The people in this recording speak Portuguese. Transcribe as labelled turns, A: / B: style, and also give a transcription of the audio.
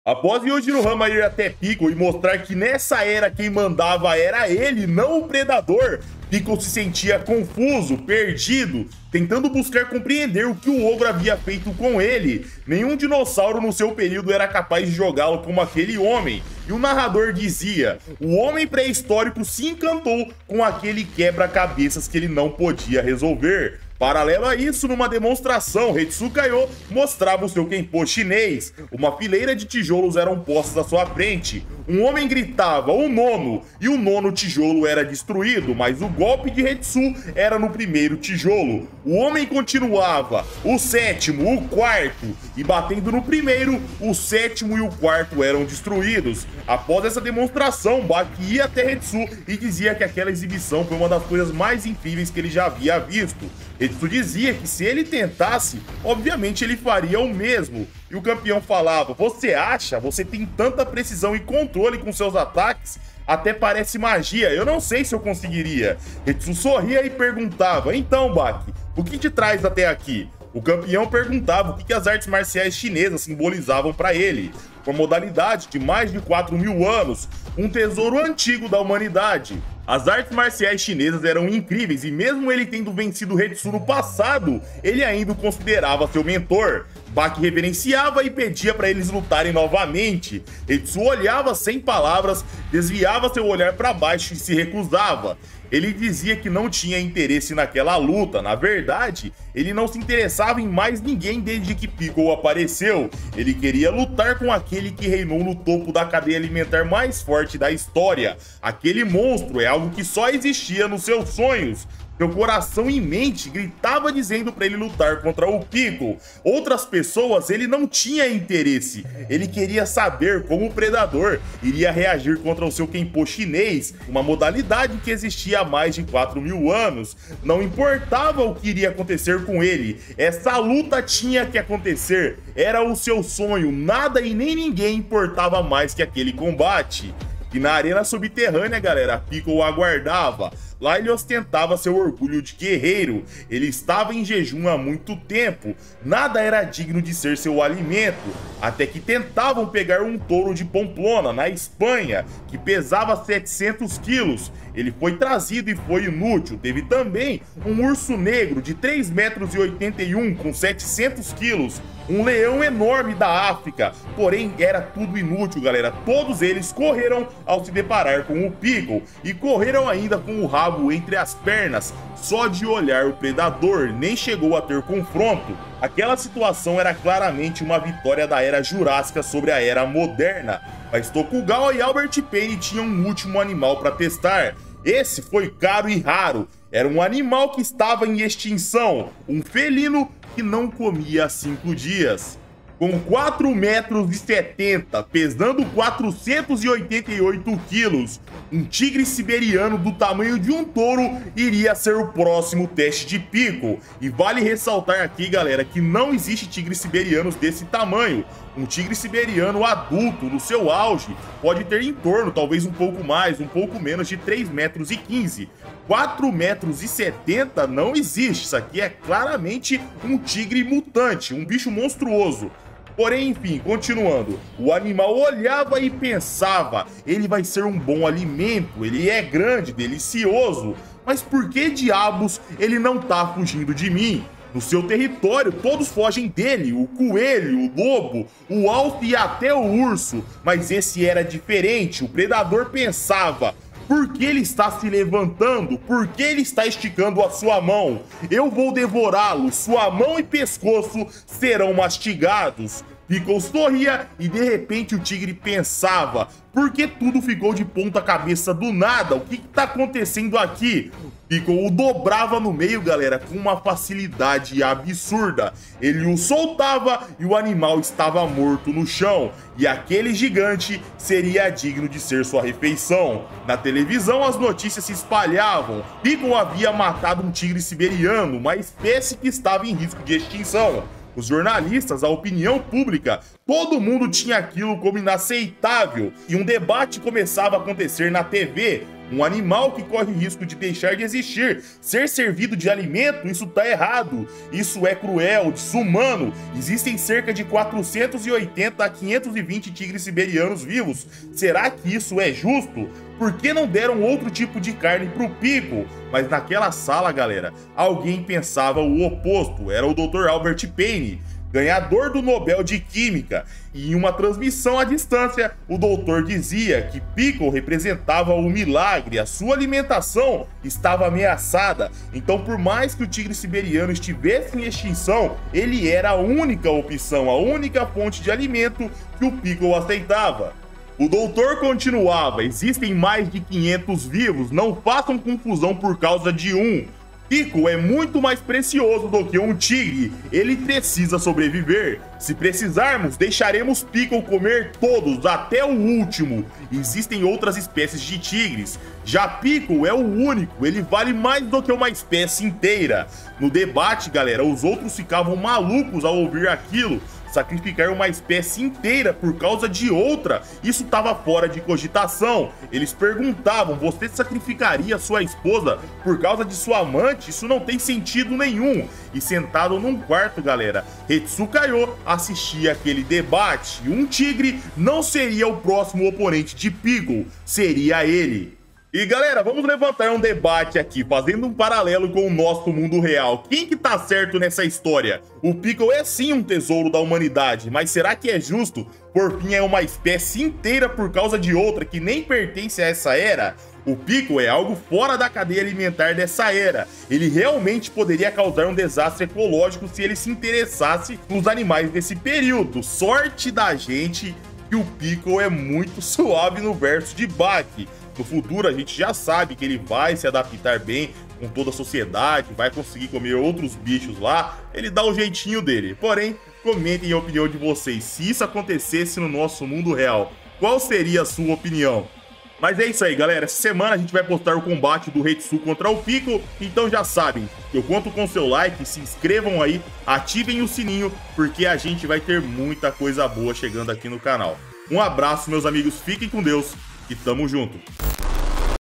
A: Após Yojiro-Hama ir até Piccolo e mostrar que nessa era quem mandava era ele, não o Predador, Piccolo se sentia confuso, perdido, tentando buscar compreender o que o ogro havia feito com ele. Nenhum dinossauro no seu período era capaz de jogá-lo como aquele homem. E o narrador dizia: o homem pré-histórico se encantou com aquele quebra-cabeças que ele não podia resolver. Paralelo a isso, numa demonstração, Hetsu Kaiô mostrava o seu Kenpo chinês. Uma fileira de tijolos eram postos à sua frente. Um homem gritava, o nono, e o nono tijolo era destruído, mas o golpe de Hetsu era no primeiro tijolo. O homem continuava, o sétimo, o quarto, e batendo no primeiro, o sétimo e o quarto eram destruídos. Após essa demonstração, Baki ia até Hetsu e dizia que aquela exibição foi uma das coisas mais incríveis que ele já havia visto. Hetsu dizia que se ele tentasse, obviamente ele faria o mesmo. E o campeão falava: você acha? Você tem tanta precisão e controle com seus ataques? Até parece magia, eu não sei se eu conseguiria. Hetsu sorria e perguntava: então, Baki, o que te traz até aqui? O campeão perguntava o que as artes marciais chinesas simbolizavam para ele. Uma modalidade de mais de 4.000 anos, um tesouro antigo da humanidade. As artes marciais chinesas eram incríveis e mesmo ele tendo vencido Hetsu no passado, ele ainda o considerava seu mentor. Baki reverenciava e pedia para eles lutarem novamente. Hetsu olhava sem palavras, desviava seu olhar para baixo e se recusava. Ele dizia que não tinha interesse naquela luta. Na verdade, ele não se interessava em mais ninguém desde que Piccolo apareceu. Ele queria lutar com aquele que reinou no topo da cadeia alimentar mais forte da história. Aquele monstro é algo que só existia nos seus sonhos. Seu coração e mente gritava dizendo para ele lutar contra o Piccolo. Outras pessoas ele não tinha interesse. Ele queria saber como o Predador iria reagir contra o seu Kenpo chinês, uma modalidade que existia há mais de 4.000 anos. Não importava o que iria acontecer com ele, essa luta tinha que acontecer. Era o seu sonho, nada e nem ninguém importava mais que aquele combate. E na arena subterrânea, galera, Piccolo aguardava. Lá ele ostentava seu orgulho de guerreiro. Ele estava em jejum há muito tempo. Nada era digno de ser seu alimento. Até que tentavam pegar um touro de Pamplona, na Espanha, que pesava 700 quilos. Ele foi trazido e foi inútil. Teve também um urso negro de 3,81 m com 700 quilos. Um leão enorme da África. Porém, era tudo inútil, galera. Todos eles correram ao se deparar com o Piccolo. E correram ainda com o rabo entre as pernas, só de olhar o Predador, nem chegou a ter confronto. Aquela situação era claramente uma vitória da Era Jurássica sobre a Era Moderna, mas Tokugawa e Albert Penny tinham um último animal para testar. Esse foi caro e raro, era um animal que estava em extinção, um felino que não comia há 5 dias. Com 4,70 m, pesando 488 quilos, um tigre siberiano do tamanho de um touro iria ser o próximo teste de Piccolo. E vale ressaltar aqui, galera, que não existe tigres siberianos desse tamanho. Um tigre siberiano adulto, no seu auge, pode ter em torno, talvez um pouco mais, um pouco menos de 3,15 m. 4,70 m não existe. Isso aqui é claramente um tigre mutante, um bicho monstruoso. Porém, enfim, continuando, o animal olhava e pensava: ele vai ser um bom alimento, ele é grande, delicioso, mas por que diabos ele não tá fugindo de mim? No seu território, todos fogem dele, o coelho, o lobo, o alce e até o urso, mas esse era diferente. O predador pensava: por que ele está se levantando? Por que ele está esticando a sua mão? Eu vou devorá-lo, sua mão e pescoço serão mastigados. Piccolo sorria e de repente o tigre pensava: por que tudo ficou de ponta cabeça do nada? O que está acontecendo aqui? Piccolo o dobrava no meio, galera, com uma facilidade absurda. Ele o soltava e o animal estava morto no chão. E aquele gigante seria digno de ser sua refeição. Na televisão as notícias se espalhavam. Piccolo havia matado um tigre siberiano, uma espécie que estava em risco de extinção. Os jornalistas, a opinião pública, Todo mundo tinha aquilo como inaceitável e um debate começava a acontecer na TV. Um animal que corre o risco de deixar de existir, ser servido de alimento, isso tá errado. Isso é cruel, desumano. Existem cerca de 480 a 520 tigres siberianos vivos. Será que isso é justo? Por que não deram outro tipo de carne pro Pickle? Mas naquela sala, galera, alguém pensava o oposto. Era o Dr. Albert Payne, ganhador do Nobel de Química, e em uma transmissão à distância, o doutor dizia que Pickle representava o milagre, a sua alimentação estava ameaçada, então por mais que o tigre siberiano estivesse em extinção, ele era a única opção, a única fonte de alimento que o Pickle aceitava. O doutor continuava, existem mais de 500 vivos, não façam confusão por causa de um. Pickle é muito mais precioso do que um tigre, ele precisa sobreviver. Se precisarmos, deixaremos Pickle comer todos, até o último. Existem outras espécies de tigres, já Pickle é o único, ele vale mais do que uma espécie inteira. No debate, galera, os outros ficavam malucos ao ouvir aquilo. Sacrificar uma espécie inteira por causa de outra, isso estava fora de cogitação. Eles perguntavam, você sacrificaria sua esposa por causa de sua amante? Isso não tem sentido nenhum. E sentado num quarto, galera, Hetsu Kaiô assistia aquele debate. Um tigre não seria o próximo oponente de Pickle, seria ele. E galera, vamos levantar um debate aqui, fazendo um paralelo com o nosso mundo real. Quem que tá certo nessa história? O Pickle é sim um tesouro da humanidade, mas será que é justo? Por fim, é uma espécie inteira por causa de outra que nem pertence a essa era? O Pickle é algo fora da cadeia alimentar dessa era. Ele realmente poderia causar um desastre ecológico se ele se interessasse nos animais desse período. Sorte da gente que o Pickle é muito suave no verso de Bach. No futuro a gente já sabe que ele vai se adaptar bem com toda a sociedade, vai conseguir comer outros bichos lá, ele dá o jeitinho dele. Porém, comentem a opinião de vocês, se isso acontecesse no nosso mundo real, qual seria a sua opinião? Mas é isso aí, galera, essa semana a gente vai postar o combate do Hetsu contra o Pickle, então já sabem, eu conto com seu like, se inscrevam aí, ativem o sininho, porque a gente vai ter muita coisa boa chegando aqui no canal. Um abraço, meus amigos, fiquem com Deus e tamo junto!